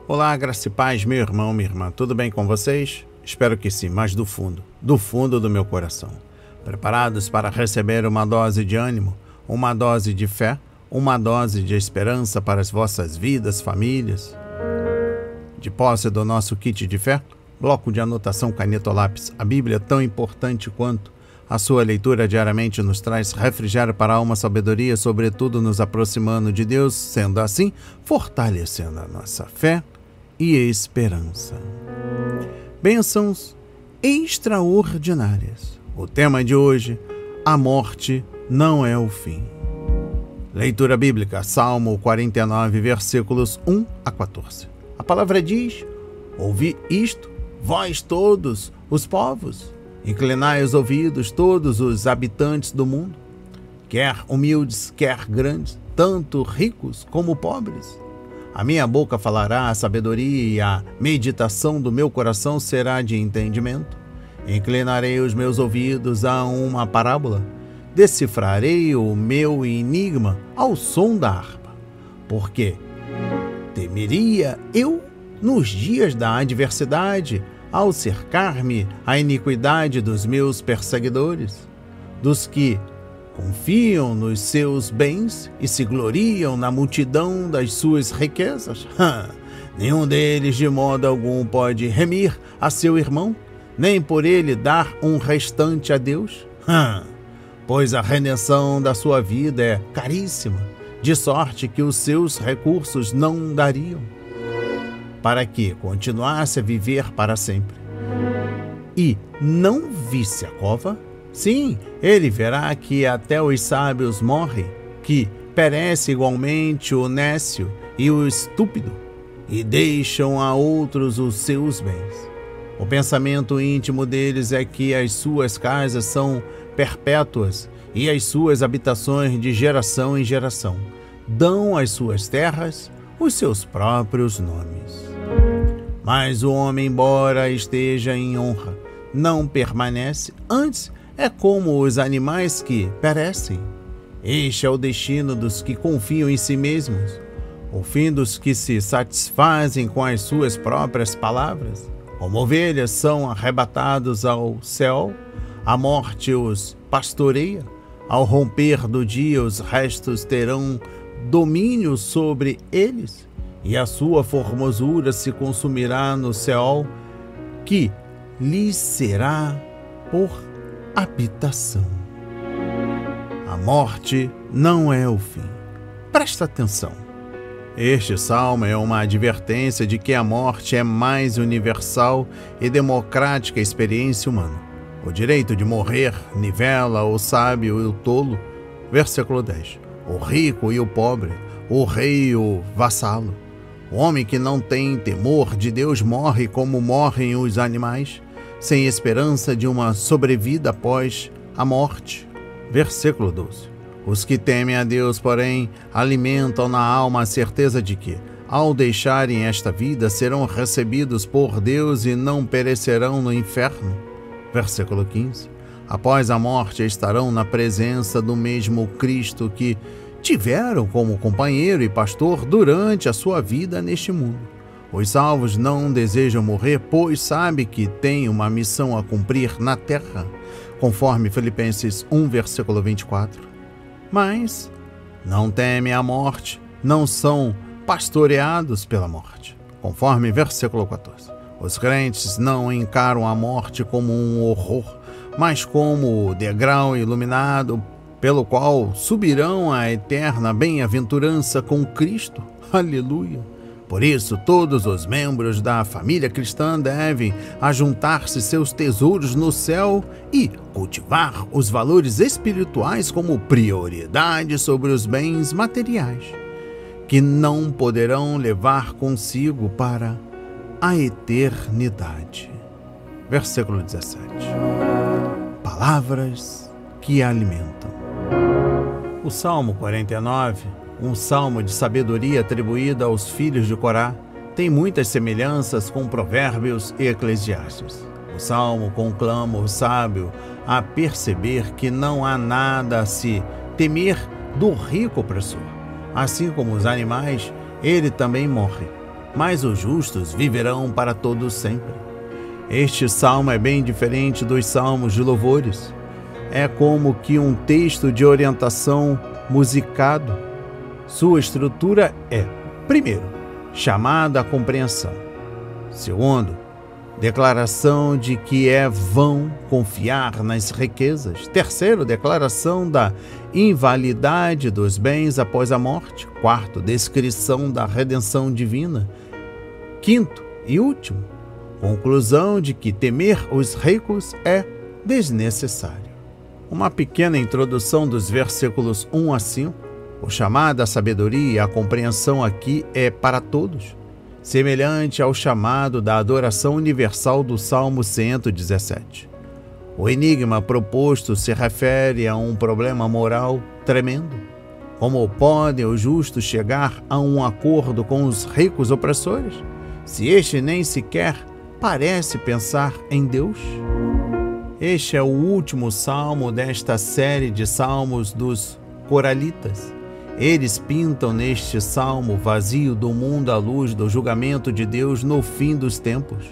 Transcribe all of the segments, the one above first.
Olá, graça e paz, meu irmão, minha irmã, tudo bem com vocês? Espero que sim, mas do fundo do meu coração. Preparados para receber uma dose de ânimo, uma dose de fé, uma dose de esperança para as vossas vidas, famílias? De posse do nosso kit de fé, bloco de anotação, caneta ou lápis, a Bíblia, tão importante quanto a sua leitura diariamente, nos traz refrigério para a alma, sabedoria, sobretudo nos aproximando de Deus, sendo assim, fortalecendo a nossa fé e esperança. Bênçãos extraordinárias. O tema de hoje: a morte não é o fim. Leitura bíblica, Salmo 49, versículos 1 a 14. A palavra diz: ouvi isto, vós todos os povos, inclinai os ouvidos, todos os habitantes do mundo, quer humildes, quer grandes, tanto ricos como pobres. A minha boca falará a sabedoria e a meditação do meu coração será de entendimento. Inclinarei os meus ouvidos a uma parábola, decifrarei o meu enigma ao som da harpa. Porque temeria eu nos dias da adversidade, ao cercar-me a iniquidade dos meus perseguidores, dos que confiam nos seus bens e se gloriam na multidão das suas riquezas? Nenhum deles de modo algum pode remir a seu irmão, nem por ele dar um restante a Deus? Pois a redenção da sua vida é caríssima, de sorte que os seus recursos não dariam, para que continuasse a viver para sempre. E não visse a cova? Sim, ele verá que até os sábios morrem, que perece igualmente o nécio e o estúpido, e deixam a outros os seus bens. O pensamento íntimo deles é que as suas casas são perpétuas e as suas habitações de geração em geração. Dão às suas terras os seus próprios nomes. Mas o homem, embora esteja em honra, não permanece, antes é como os animais que perecem. Este é o destino dos que confiam em si mesmos, o fim dos que se satisfazem com as suas próprias palavras. Como ovelhas são arrebatados ao céu, a morte os pastoreia. Ao romper do dia, os restos terão domínio sobre eles, e a sua formosura se consumirá no céu, que lhes será por habitação. A morte não é o fim. Presta atenção. Este salmo é uma advertência de que a morte é mais universal e democrática experiência humana. O direito de morrer nivela o sábio e o tolo. Versículo 10. O rico e o pobre, o rei e o vassalo. O homem que não tem temor de Deus morre como morrem os animais, sem esperança de uma sobrevida após a morte. Versículo 12. Os que temem a Deus, porém, alimentam na alma a certeza de que, ao deixarem esta vida, serão recebidos por Deus e não perecerão no inferno. Versículo 15. Após a morte estarão na presença do mesmo Cristo que tiveram como companheiro e pastor durante a sua vida neste mundo. Os salvos não desejam morrer, pois sabem que têm uma missão a cumprir na terra, conforme Filipenses 1, versículo 24. Mas não temem a morte, não são pastoreados pela morte, conforme versículo 14. Os crentes não encaram a morte como um horror, mas como o degrau iluminado pelo qual subirão à eterna bem-aventurança com Cristo. Aleluia! Por isso, todos os membros da família cristã devem ajuntar-se seus tesouros no céu e cultivar os valores espirituais como prioridade sobre os bens materiais, que não poderão levar consigo para a eternidade. Versículo 17. Palavras que alimentam. O Salmo 49, um salmo de sabedoria atribuída aos filhos de Corá, tem muitas semelhanças com Provérbios e Eclesiastes. O salmo conclama o sábio a perceber que não há nada a se temer do rico opressor. Assim como os animais, ele também morre, mas os justos viverão para todos sempre. Este salmo é bem diferente dos salmos de louvores. É como que um texto de orientação musicado. Sua estrutura é, primeiro, chamada à compreensão. Segundo, declaração de que é vão confiar nas riquezas. Terceiro, declaração da invalidade dos bens após a morte. Quarto, descrição da redenção divina. Quinto e último, conclusão de que temer os ricos é desnecessário. Uma pequena introdução dos versículos 1 a 5. O chamado à sabedoria e à compreensão aqui é para todos, semelhante ao chamado da adoração universal do Salmo 117. O enigma proposto se refere a um problema moral tremendo. Como podem os justos chegar a um acordo com os ricos opressores, se este nem sequer parece pensar em Deus? Este é o último salmo desta série de salmos dos coralitas. Eles pintam neste salmo vazio do mundo à luz do julgamento de Deus no fim dos tempos.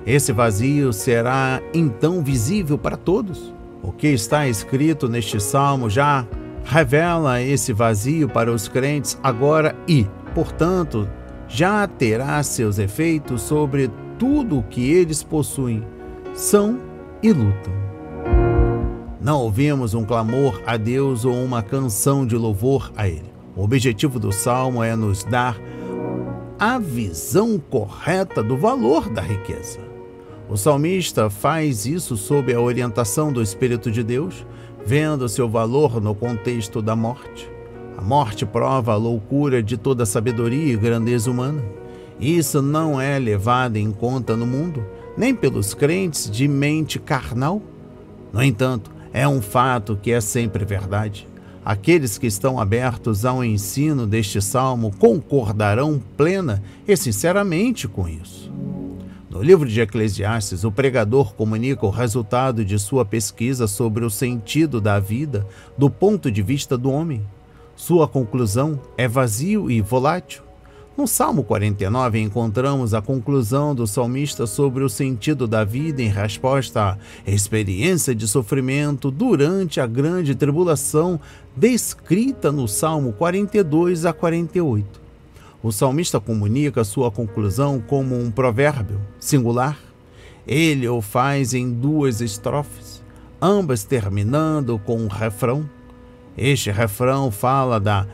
Esse vazio será então visível para todos. O que está escrito neste salmo já revela esse vazio para os crentes agora e, portanto, já terá seus efeitos sobre tudo o que eles possuem, são e lutam. Não ouvimos um clamor a Deus ou uma canção de louvor a Ele. O objetivo do Salmo é nos dar a visão correta do valor da riqueza. O salmista faz isso sob a orientação do Espírito de Deus, vendo seu valor no contexto da morte. A morte prova a loucura de toda sabedoria e grandeza humana. Isso não é levado em conta no mundo, nem pelos crentes de mente carnal. No entanto, é um fato que é sempre verdade. Aqueles que estão abertos ao ensino deste salmo concordarão plena e sinceramente com isso. No livro de Eclesiastes, o pregador comunica o resultado de sua pesquisa sobre o sentido da vida do ponto de vista do homem. Sua conclusão é vazio e volátil. No Salmo 49, encontramos a conclusão do salmista sobre o sentido da vida em resposta à experiência de sofrimento durante a grande tribulação descrita no Salmo 42 a 48. O salmista comunica sua conclusão como um provérbio singular. Ele o faz em duas estrofes, ambas terminando com um refrão. Este refrão fala da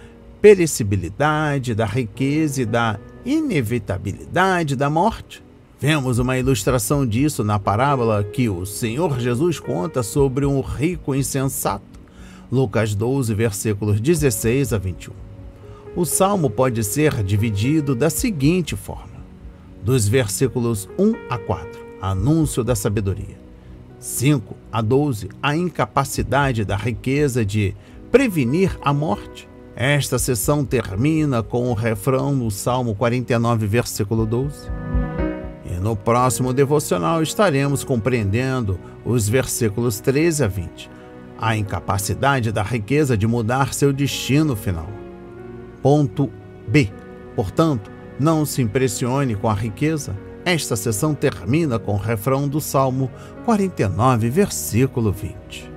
perecibilidade, da riqueza e da inevitabilidade da morte. Vemos uma ilustração disso na parábola que o Senhor Jesus conta sobre um rico insensato. Lucas 12, versículos 16 a 21. O salmo pode ser dividido da seguinte forma: dos versículos 1 a 4, anúncio da sabedoria. 5 a 12, a incapacidade da riqueza de prevenir a morte. Esta sessão termina com o refrão no Salmo 49, versículo 12. E no próximo devocional estaremos compreendendo os versículos 13 a 20. A incapacidade da riqueza de mudar seu destino final. Ponto B. Portanto, não se impressione com a riqueza. Esta sessão termina com o refrão do Salmo 49, versículo 20.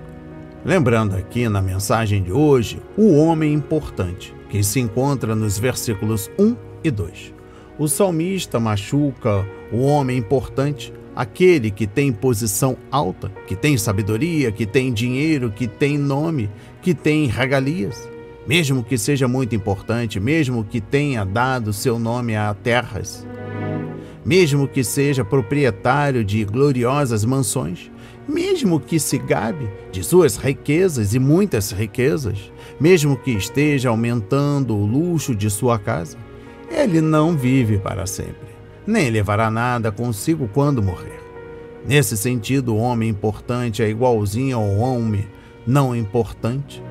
Lembrando aqui na mensagem de hoje o homem importante, que se encontra nos versículos 1 e 2. O salmista machuca o homem importante, aquele que tem posição alta, que tem sabedoria, que tem dinheiro, que tem nome, que tem regalias. Mesmo que seja muito importante, mesmo que tenha dado seu nome a terras, mesmo que seja proprietário de gloriosas mansões, mesmo que se gabe de suas riquezas e muitas riquezas, mesmo que esteja aumentando o luxo de sua casa, ele não vive para sempre, nem levará nada consigo quando morrer. Nesse sentido, o homem importante é igualzinho ao homem não importante.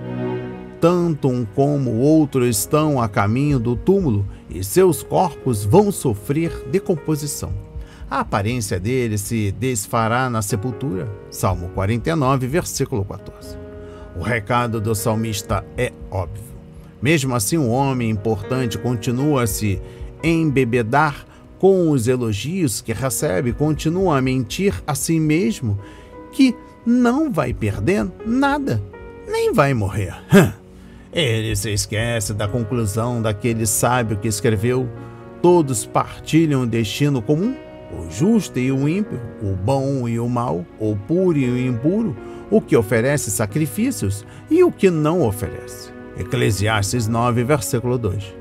Tanto um como o outro estão a caminho do túmulo e seus corpos vão sofrer decomposição. a aparência dele se desfará na sepultura. Salmo 49, versículo 14. O recado do salmista é óbvio. Mesmo assim, o homem importante continua a se embebedar com os elogios que recebe, continua a mentir a si mesmo que não vai perder nada, nem vai morrer. Ele se esquece da conclusão daquele sábio que escreveu: todos partilham o destino comum, o justo e o ímpio, o bom e o mau, o puro e o impuro, o que oferece sacrifícios e o que não oferece. Eclesiastes 9, versículo 2.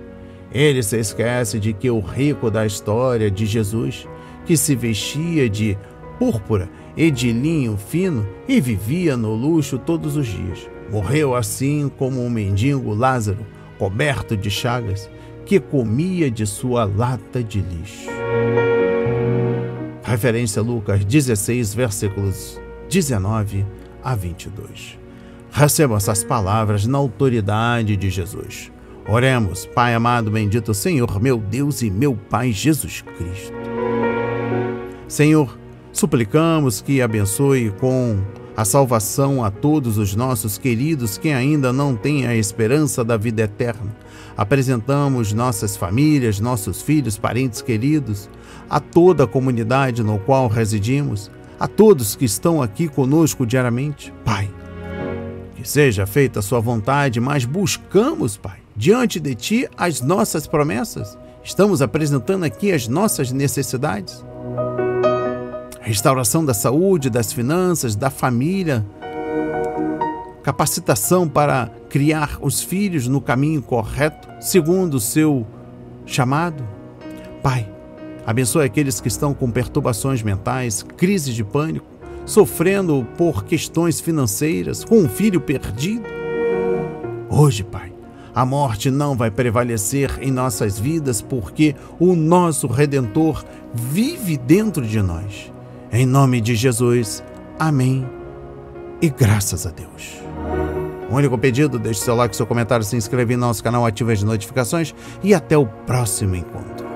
Ele se esquece de que o rico da história de Jesus, que se vestia de púrpura e de linho fino e vivia no luxo todos os dias, morreu assim como um mendigo Lázaro, coberto de chagas, que comia de sua lata de lixo. Referência a Lucas 16, versículos 19 a 22. Recebam essas palavras na autoridade de Jesus. Oremos. Pai amado, bendito Senhor, meu Deus e meu Pai Jesus Cristo. Senhor, suplicamos que abençoe com a salvação a todos os nossos queridos que ainda não têm a esperança da vida eterna. Apresentamos nossas famílias, nossos filhos, parentes queridos, a toda a comunidade no qual residimos, a todos que estão aqui conosco diariamente. Pai, que seja feita a sua vontade, mas buscamos, Pai, diante de Ti as nossas promessas. Estamos apresentando aqui as nossas necessidades. Restauração da saúde, das finanças, da família, capacitação para criar os filhos no caminho correto, segundo o seu chamado. Pai, abençoe aqueles que estão com perturbações mentais, crises de pânico, sofrendo por questões financeiras, com um filho perdido. Hoje, Pai, a morte não vai prevalecer em nossas vidas, porque o nosso Redentor vive dentro de nós. Em nome de Jesus, amém e graças a Deus. O único pedido, deixe seu like, seu comentário, se inscreva em nosso canal, ative as notificações e até o próximo encontro.